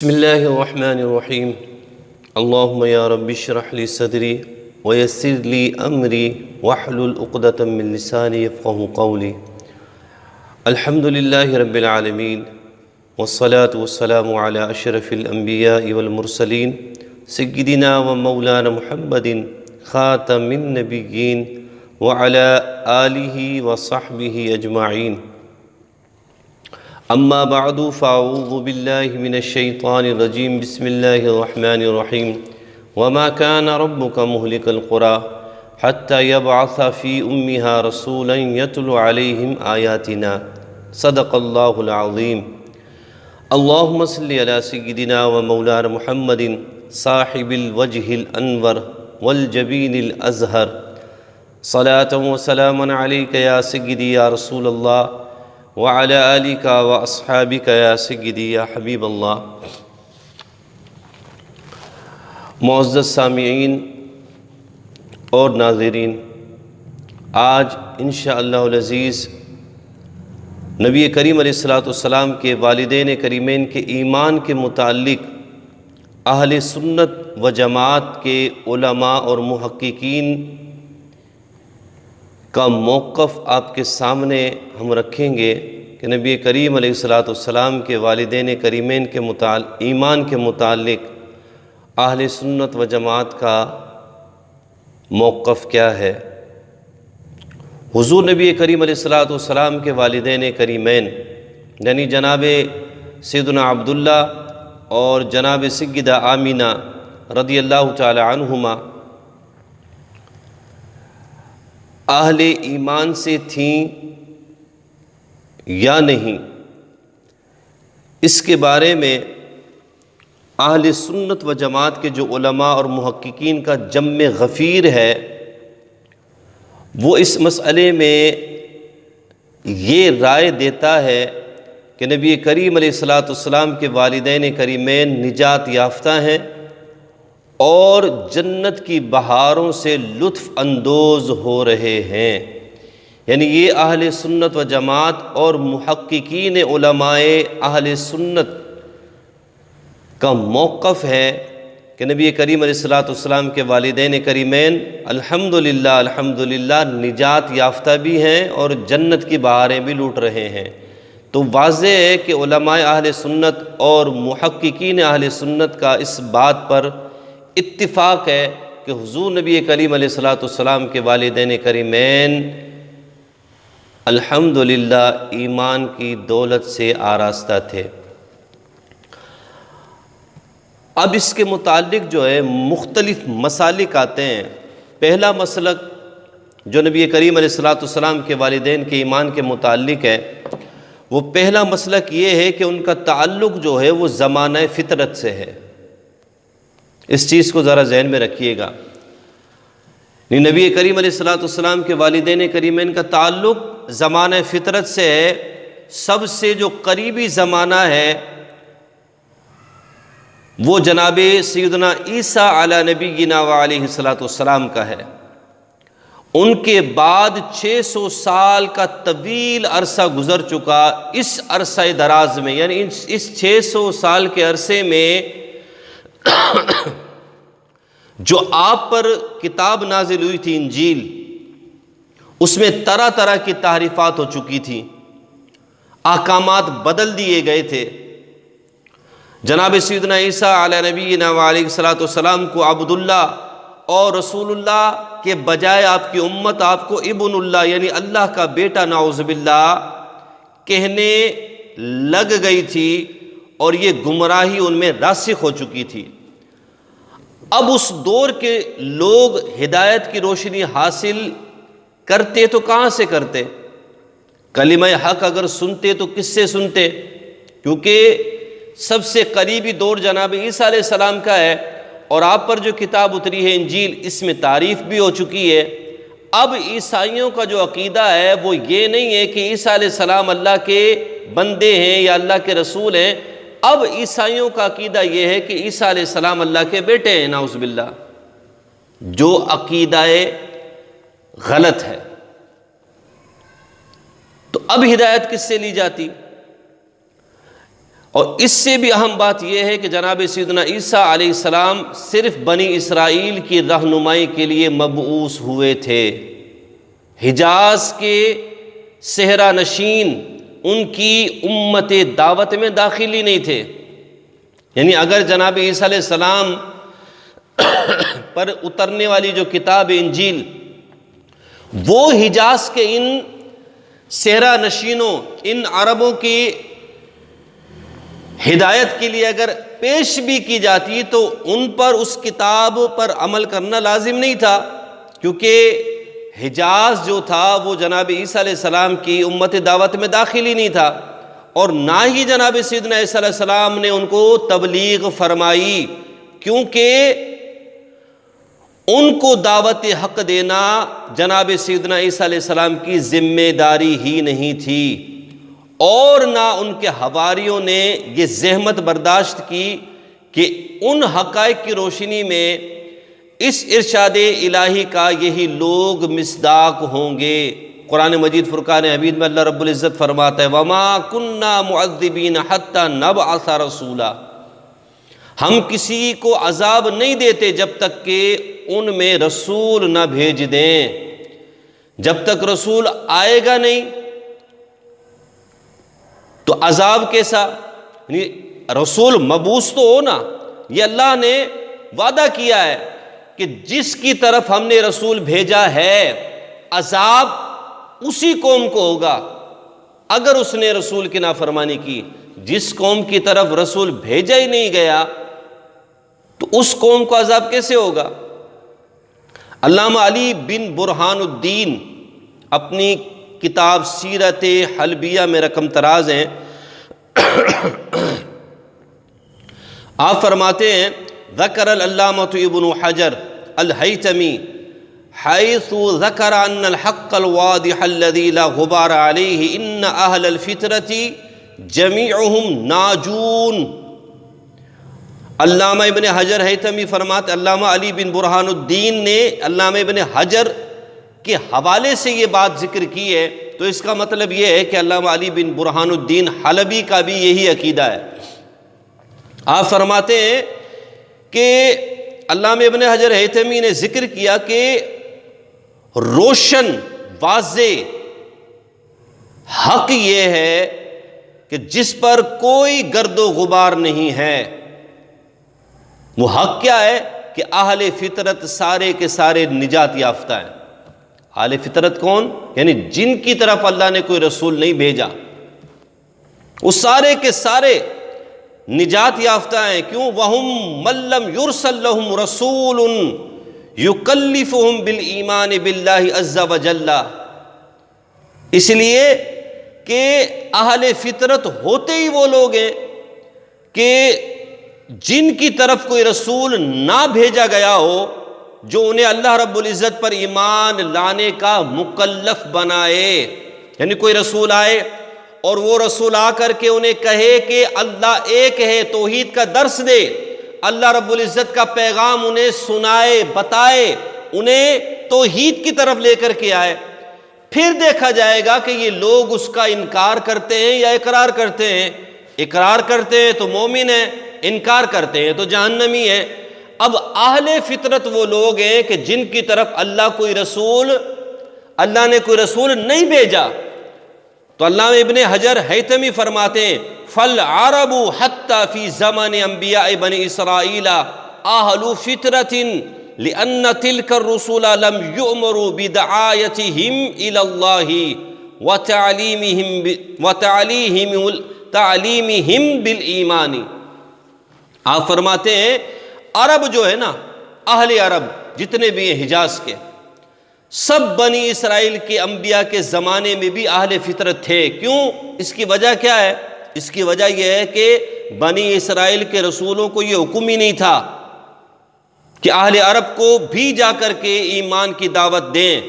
بسم الله الرحمن الرحيم. اللهم يا رب اشرح لي صدري ويسر لي أمري واحلل عقدة من لساني يفقهوا قولي. الحمد لله رب العالمين والصلاة والسلام على أشرف الأنبياء والمرسلين سيدنا ومولانا محمد خاتم النبيين وعلى آله وصحبه أجمعين. اما بعد فاعوذ باللہ من الشیطان الرجیم. بسم اللہ الرحمن الرحیم. وما كان ربك مهلك القرى حتى يبعث في امها رسولا يتلو عليهم آیاتنا. صدق اللہ العظیم. اللہم صلی علی سیدنا ومولانا محمد صاحب الوجہ الانور والجبین الازہر. صلاة وسلاما علیک یا سیدی یا رسول اللہ وعلى آلك وأصحابك يا سيدي يا حبيب اللہ. معزز سامعین اور ناظرین، آج انشاءاللہ العزیز نبی کریم علیہ السلام کے والدین کریمین کے ایمان کے متعلق اہل سنت و جماعت کے علماء اور محققین کا موقف آپ کے سامنے ہم رکھیں گے کہ نبی کریم علیہ السلام کے والدین کریمین کے ایمان کے متعلق اہل سنت و جماعت کا موقف کیا ہے. حضور نبی کریم علیہ السلام کے والدین کریمین یعنی جناب سیدنا عبداللہ اور جناب سیدہ آمینہ رضی اللہ تعالی عنہما اہل ایمان سے تھیں یا نہیں، اس کے بارے میں اہل سنت و جماعت کے جو علماء اور محققین کا جم غفیر ہے وہ اس مسئلے میں یہ رائے دیتا ہے کہ نبی کریم علیہ السلام کے والدین کریمین نجات یافتہ ہیں اور جنت کی بہاروں سے لطف اندوز ہو رہے ہیں. یعنی یہ اہل سنت و جماعت اور محققین علماء اہل سنت کا موقف ہے کہ نبی کریم علیہ السلام کے والدین کریمین الحمدللہ نجات یافتہ بھی ہیں اور جنت کی بہاریں بھی لوٹ رہے ہیں. تو واضح ہے کہ علماء اہل سنت اور محققین اہل سنت کا اس بات پر اتفاق ہے کہ حضور نبی کریم علیہ السلام کے والدین کریمین الحمدللہ ایمان کی دولت سے آراستہ تھے. اب اس کے متعلق جو ہے مختلف مسالک آتے ہیں. پہلا مسلک جو نبی کریم علیہ السلام کے والدین کے ایمان کے متعلق ہے، وہ پہلا مسلک یہ ہے کہ ان کا تعلق جو ہے وہ زمانہ فطرت سے ہے. اس چیز کو ذرا ذہن میں رکھیے گا. نبی کریم علیہ السلام کے والدین کریمین کا تعلق زمانہ فطرت سے ہے. سب سے جو قریبی زمانہ ہے وہ جناب سیدنا عیسیٰ علی نبینا وعلیہ السلام کا ہے. ان کے بعد 600 سال کا طویل عرصہ گزر چکا. اس عرصہ دراز میں یعنی اس 600 سال کے عرصے میں جو آپ پر کتاب نازل ہوئی تھی انجیل، اس میں طرح طرح کی تحریفات ہو چکی تھی، احکامات بدل دیے گئے تھے. جناب سیدنا عیسیٰ علیہ نبینا علیہ السلام کو عبداللہ اور رسول اللہ کے بجائے آپ کی امت آپ کو ابن اللہ یعنی اللہ کا بیٹا نعوذ باللہ کہنے لگ گئی تھی، اور یہ گمراہی ان میں راسخ ہو چکی تھی. اب اس دور کے لوگ ہدایت کی روشنی حاصل کرتے تو کہاں سے کرتے؟ کلمہ حق اگر سنتے تو کس سے سنتے؟ کیونکہ سب سے قریبی دور جناب عیسیٰ علیہ السلام کا ہے، اور آپ پر جو کتاب اتری ہے انجیل، اس میں تعریف بھی ہو چکی ہے. اب عیسائیوں کا جو عقیدہ ہے وہ یہ نہیں ہے کہ عیسیٰ علیہ السلام اللہ کے بندے ہیں یا اللہ کے رسول ہیں. اب عیسائیوں کا عقیدہ یہ ہے کہ عیسیٰ علیہ السلام اللہ کے بیٹے ہیں، نعوذ باللہ، جو عقیدہ غلط ہے. تو اب ہدایت کس سے لی جاتی؟ اور اس سے بھی اہم بات یہ ہے کہ جناب سیدنا عیسیٰ علیہ السلام صرف بنی اسرائیل کی رہنمائی کے لیے مبعوث ہوئے تھے، حجاز کے صحرا نشین ان کی امت دعوت میں داخل ہی نہیں تھے۔ یعنی اگر جناب عیسیٰ علیہ السلام پر اترنے والی جو کتاب انجیل وہ حجاز کے ان صحرا نشینوں، ان عربوں کی ہدایت کے لیے اگر پیش بھی کی جاتی تو ان پر اس کتاب پر عمل کرنا لازم نہیں تھا، کیونکہ حجاز جو تھا وہ جناب عیسیٰ علیہ السلام کی امت دعوت میں داخل ہی نہیں تھا، اور نہ ہی جناب سیدنا عیسیٰ علیہ السلام نے ان کو تبلیغ فرمائی، کیونکہ ان کو دعوت حق دینا جناب سیدنا عیسیٰ علیہ السلام کی ذمہ داری ہی نہیں تھی، اور نہ ان کے حواریوں نے یہ زحمت برداشت کی کہ ان حقائق کی روشنی میں اس ارشاد الہی کا یہی لوگ مصداق ہوں گے۔ قرآن مجید فرقان حمید میں اللہ رب العزت فرماتا ہے وَمَا كُنَّا مُعَذِّبِينَ حَتَّى نَبْعَثَ رَسُولًا، ہم کسی کو عذاب نہیں دیتے جب تک کہ ان میں رسول نہ بھیج دیں، جب تک رسول آئے گا نہیں تو عذاب کیسا؟ یعنی رسول مبعوث تو ہو نا، یہ اللہ نے وعدہ کیا ہے کہ جس کی طرف ہم نے رسول بھیجا ہے عذاب اسی قوم کو ہوگا اگر اس نے رسول کی نافرمانی کی۔ جس قوم کی طرف رسول بھیجا ہی نہیں گیا تو اس قوم کو عذاب کیسے ہوگا؟ علامہ علی بن برہان الدین اپنی کتاب سیرت حلبیہ میں رقم تراز ہیں، آپ فرماتے ہیں ذکر العلامۃ ابن حجر الہیثمی حیث ذکر ان الحق الواضح الذی لا غبار علیہ ان اہل الفطرۃ جمیعہم ناجون۔ علامہ ابن حجر ہیثمی فرماتے علامہ علی بن برہان الدین نے علامہ ابن حجر کے حوالے سے یہ بات ذکر کی ہے، تو اس کا مطلب یہ ہے کہ علامہ علی بن برہان الدین حلبی کا بھی یہی عقیدہ ہے۔ آپ فرماتے ہیں کہ علامہ ابن حجر ہیثمی نے ذکر کیا کہ روشن واضح حق یہ ہے کہ جس پر کوئی گرد و غبار نہیں ہے، وہ حق کیا ہے کہ اہل فطرت سارے کے سارے نجات یافتہ ہیں۔ اہل فطرت کون؟ یعنی جن کی طرف اللہ نے کوئی رسول نہیں بھیجا وہ سارے کے سارے نجات یافتہ ہیں۔ کیوں؟ وَهُمْ مَن لَّمْ يُرْسَل لَّهُمْ رَسُولٌ يُكَلِّفُهُمْ بِالْإِيمَانِ بِاللَّهِ عَزَّ وَجَلَّ، اس لیے کہ اہل فطرت ہوتے ہی وہ لوگ ہیں کہ جن کی طرف کوئی رسول نہ بھیجا گیا ہو جو انہیں اللہ رب العزت پر ایمان لانے کا مکلف بنائے۔ یعنی کوئی رسول آئے اور وہ رسول آ کر کے انہیں کہے کہ اللہ ایک ہے، توحید کا درس دے، اللہ رب العزت کا پیغام انہیں سنائے، بتائے، انہیں توحید کی طرف لے کر کے آئے، پھر دیکھا جائے گا کہ یہ لوگ اس کا انکار کرتے ہیں یا اقرار کرتے ہیں۔ اقرار کرتے ہیں تو مومن ہیں، انکار کرتے ہیں تو جہنمی ہیں۔ اب اہل فطرت وہ لوگ ہیں کہ جن کی طرف اللہ نے کوئی رسول نہیں بھیجا۔ تو علامہ ابن حجر ہیثمی فرماتے ہیں فالعرب حتی فی زمن انبیاء بنی اسرائیل اہل فطرت لأن تلک الرسول لم یؤمروا بدعایتہم الی اللہ وتعلیمہم بالایمان۔ آپ فرماتے ہیں عرب جو ہے نا، اہل عرب جتنے بھی ہیں حجاز کے، سب بنی اسرائیل کے انبیاء کے زمانے میں بھی اہل فطرت تھے۔ کیوں؟ اس کی وجہ کیا ہے؟ اس کی وجہ یہ ہے کہ بنی اسرائیل کے رسولوں کو یہ حکم ہی نہیں تھا کہ اہل عرب کو بھی جا کر کے ایمان کی دعوت دیں،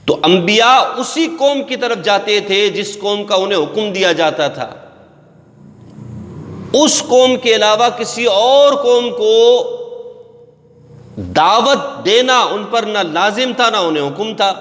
تو انبیاء اسی قوم کی طرف جاتے تھے جس قوم کا انہیں حکم دیا جاتا تھا۔ اس قوم کے علاوہ کسی اور قوم کو دعوت دینا ان پر نہ لازم تھا نہ انہیں حکم تھا۔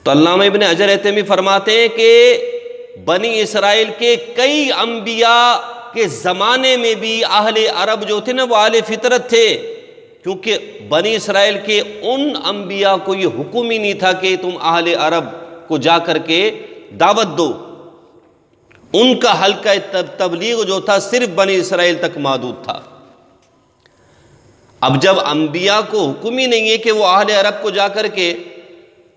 تو علامہ ابن حجر ہیثمی فرماتے ہیں کہ بنی اسرائیل کے کئی انبیاء کے زمانے میں بھی اہل عرب جو تھے نا وہ اہل فطرت تھے، کیونکہ بنی اسرائیل کے ان انبیاء کو یہ حکم ہی نہیں تھا کہ تم اہل عرب کو جا کر کے دعوت دو، ان کا حلقہ تبلیغ جو تھا صرف بنی اسرائیل تک محدود تھا۔ اب جب انبیاء کو حکم ہی نہیں ہے کہ وہ اہل عرب کو جا کر کے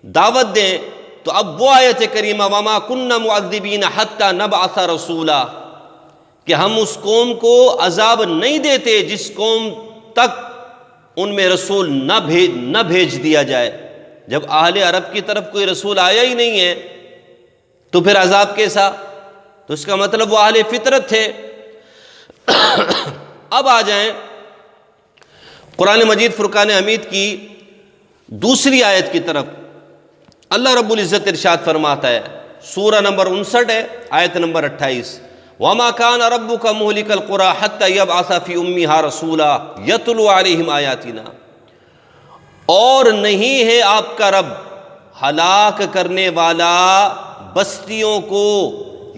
دعوت دیں، تو اب وہ آیت کریمہ وَمَا كُنَّا مُعَذِّبِينَ حَتَّى نَبْعَثَ رَسُولًا کہ ہم اس قوم کو عذاب نہیں دیتے جس قوم تک ان میں رسول نہ بھیج دیا جائے۔ جب اہل عرب کی طرف کوئی رسول آیا ہی نہیں ہے تو پھر عذاب کیسا؟ تو اس کا مطلب وہ اہل فطرت تھے۔ اب آ جائیں قرآن مجید فرقان حمید کی دوسری آیت کی طرف۔ اللہ رب العزت ارشاد فرماتا ہے، سورہ نمبر 59 ہے، آیت نمبر 28، وَمَا كَانَ رَبُّكَ مُهْلِكَ الْقُرَىٰ حَتَّىٰ يَبْعَثَ فِي أُمِّهَا رَسُولًا يَتْلُو عَلَيْهِمْ آيَاتِنَا، اور نہیں ہے آپ کا رب ہلاک کرنے والا بستیوں کو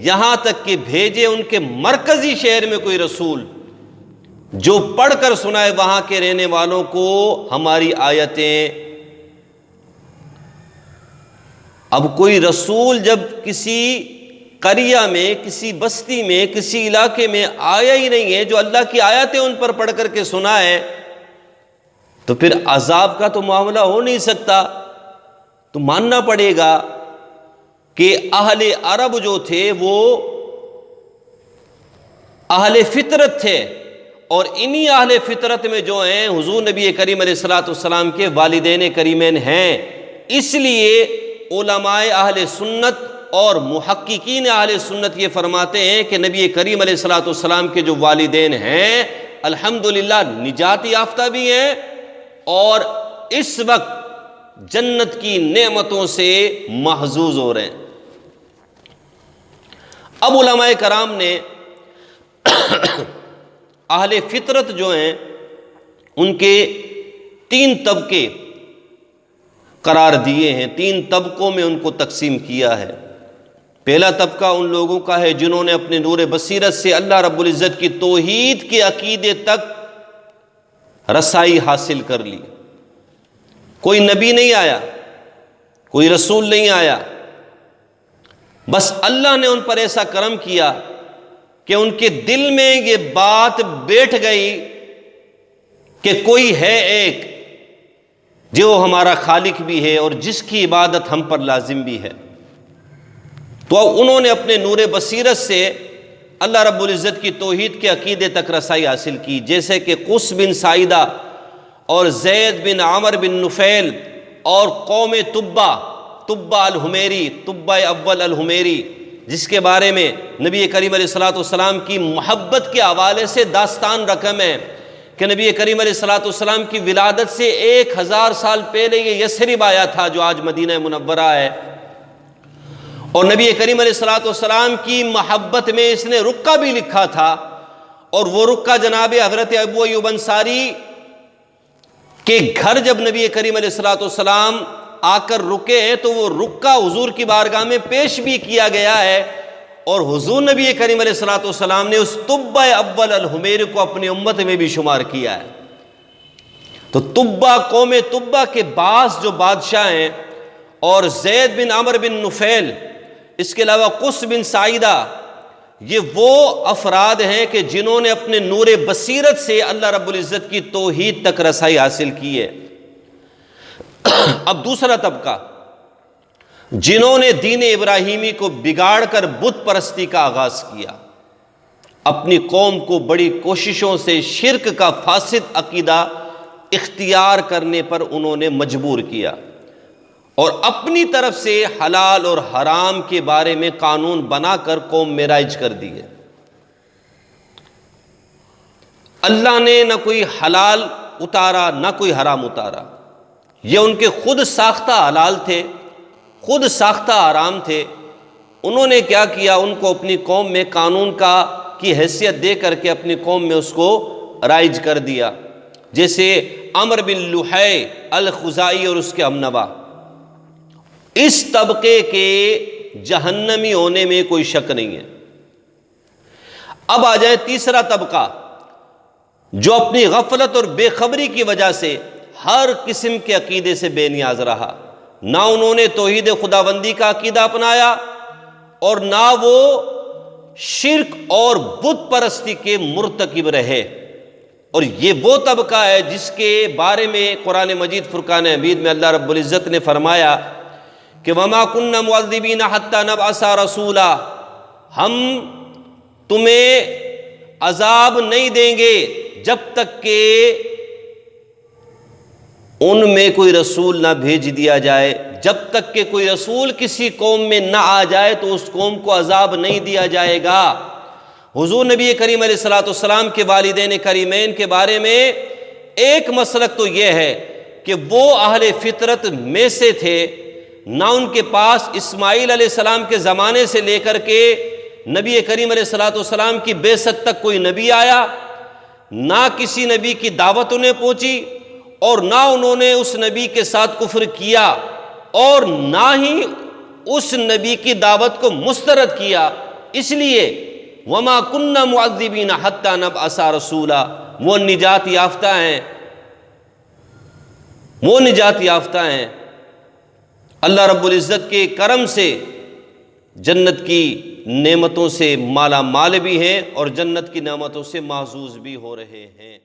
یہاں تک کہ بھیجے ان کے مرکزی شہر میں کوئی رسول جو پڑھ کر سنائے وہاں کے رہنے والوں کو ہماری آیتیں۔ اب کوئی رسول جب کسی قریہ میں، کسی بستی میں، کسی علاقے میں آیا ہی نہیں ہے جو اللہ کی آیتیں ان پر پڑھ کر کے سنائے، تو پھر عذاب کا تو معاملہ ہو نہیں سکتا۔ تو ماننا پڑے گا کہ اہل عرب جو تھے وہ اہل فطرت تھے، اور انہی اہل فطرت میں جو ہیں حضور نبی کریم علیہ الصلوۃ والسلام کے والدین کریمین ہیں۔ اس لیے علماء اہل سنت اور محققین اہل سنت یہ فرماتے ہیں کہ نبی کریم علیہ الصلوۃ والسلام کے جو والدین ہیں الحمدللہ نجات یافتہ بھی ہیں، اور اس وقت جنت کی نعمتوں سے محظوظ ہو رہے ہیں۔ اب علماء کرام نے اہل فطرت جو ہیں ان کے 3 طبقے قرار دیے ہیں، 3 طبقوں میں ان کو تقسیم کیا ہے۔ پہلا طبقہ ان لوگوں کا ہے جنہوں نے اپنے نور بصیرت سے اللہ رب العزت کی توحید کے عقیدے تک رسائی حاصل کر لی۔ کوئی نبی نہیں آیا، کوئی رسول نہیں آیا، بس اللہ نے ان پر ایسا کرم کیا کہ ان کے دل میں یہ بات بیٹھ گئی کہ کوئی ہے ایک جو ہمارا خالق بھی ہے اور جس کی عبادت ہم پر لازم بھی ہے۔ تو انہوں نے اپنے نور بصیرت سے اللہ رب العزت کی توحید کے عقیدے تک رسائی حاصل کی، جیسے کہ قس بن سائدہ اور زید بن عامر بن نفیل اور قوم تبع الحمیری، تبع اول الحمیری، جس کے بارے میں نبی کریم علیہ الصلوۃ والسلام کی محبت کے حوالے سے داستان رقم ہے کہ نبی کریم علیہ الصلوۃ والسلام کی ولادت سے 1000 سال پہلے یہ یثرب آیا تھا جو آج مدینہ منورہ ہے، اور نبی کریم علیہ الصلوۃ والسلام کی محبت میں اس نے رقہ بھی لکھا تھا، اور وہ رقہ جناب حضرت ابو ایوب انصاری کے گھر جب نبی کریم علیہ الصلوۃ والسلام آ کر رکے ہیں تو وہ رقہ حضور کی بارگاہ میں پیش بھی کیا گیا ہے، اور حضور نبی کریم علیہ الصلوۃ والسلام نے اس تبع اول الحمیر کو اپنی امت میں بھی شمار کیا ہے۔ تو قوم تبع کے بعض جو بادشاہ ہیں، اور زید بن عمر بن نفیل، اس کے علاوہ قس بن سائدہ، یہ وہ افراد ہیں کہ جنہوں نے اپنے نور بصیرت سے اللہ رب العزت کی توحید تک رسائی حاصل کی ہے۔ اب دوسرا طبقہ جنہوں نے دین ابراہیمی کو بگاڑ کر بت پرستی کا آغاز کیا، اپنی قوم کو بڑی کوششوں سے شرک کا فاسد عقیدہ اختیار کرنے پر انہوں نے مجبور کیا، اور اپنی طرف سے حلال اور حرام کے بارے میں قانون بنا کر قوم میں رائج کر دیے۔ اللہ نے نہ کوئی حلال اتارا نہ کوئی حرام اتارا، یہ ان کے خود ساختہ حلال تھے، خود ساختہ حرام تھے۔ انہوں نے کیا کیا، ان کو اپنی قوم میں قانون کی حیثیت دے کر کے اپنی قوم میں اس کو رائج کر دیا، جیسے عمرو بن لحی الخزاعی اور اس کے ہمنوا۔ اس طبقے کے جہنمی ہونے میں کوئی شک نہیں ہے۔ اب آ جائے تیسرا طبقہ، جو اپنی غفلت اور بے خبری کی وجہ سے ہر قسم کے عقیدے سے بے نیاز رہا، نہ انہوں نے توحید خداوندی کا عقیدہ اپنایا اور نہ وہ شرک اور بت پرستی کے مرتکب رہے۔ اور یہ وہ طبقہ ہے جس کے بارے میں قرآن مجید فرقان حمید میں اللہ رب العزت نے فرمایا کہ وَمَا كُنَّا مُعَذِّبِينَ حَتَّى نَبْعَثَ رَسُولًا، ہم تمہیں عذاب نہیں دیں گے جب تک کہ ان میں کوئی رسول نہ بھیج دیا جائے۔ جب تک کہ کوئی رسول کسی قوم میں نہ آ جائے تو اس قوم کو عذاب نہیں دیا جائے گا۔ حضور نبی کریم علیہ الصلوۃ والسلام کے والدین کریمین کے بارے میں ایک مسلک تو یہ ہے کہ وہ اہل فطرت میں سے تھے، نہ ان کے پاس اسماعیل علیہ السلام کے زمانے سے لے کر کے نبی کریم علیہ الصلوۃ والسلام کی بعثت تک کوئی نبی آیا، نہ کسی نبی کی دعوت انہیں پہنچی، اور نہ انہوں نے اس نبی کے ساتھ کفر کیا اور نہ ہی اس نبی کی دعوت کو مسترد کیا۔ اس لیے وَمَا كُنَّا مُعَذِّبِينَ حَتَّى نَبْعَثَ رَسُولًا، وہ نجات یافتہ ہیں، وہ نجات یافتہ ہیں۔ اللہ رب العزت کے کرم سے جنت کی نعمتوں سے مالا مال بھی ہیں اور جنت کی نعمتوں سے محظوظ بھی ہو رہے ہیں۔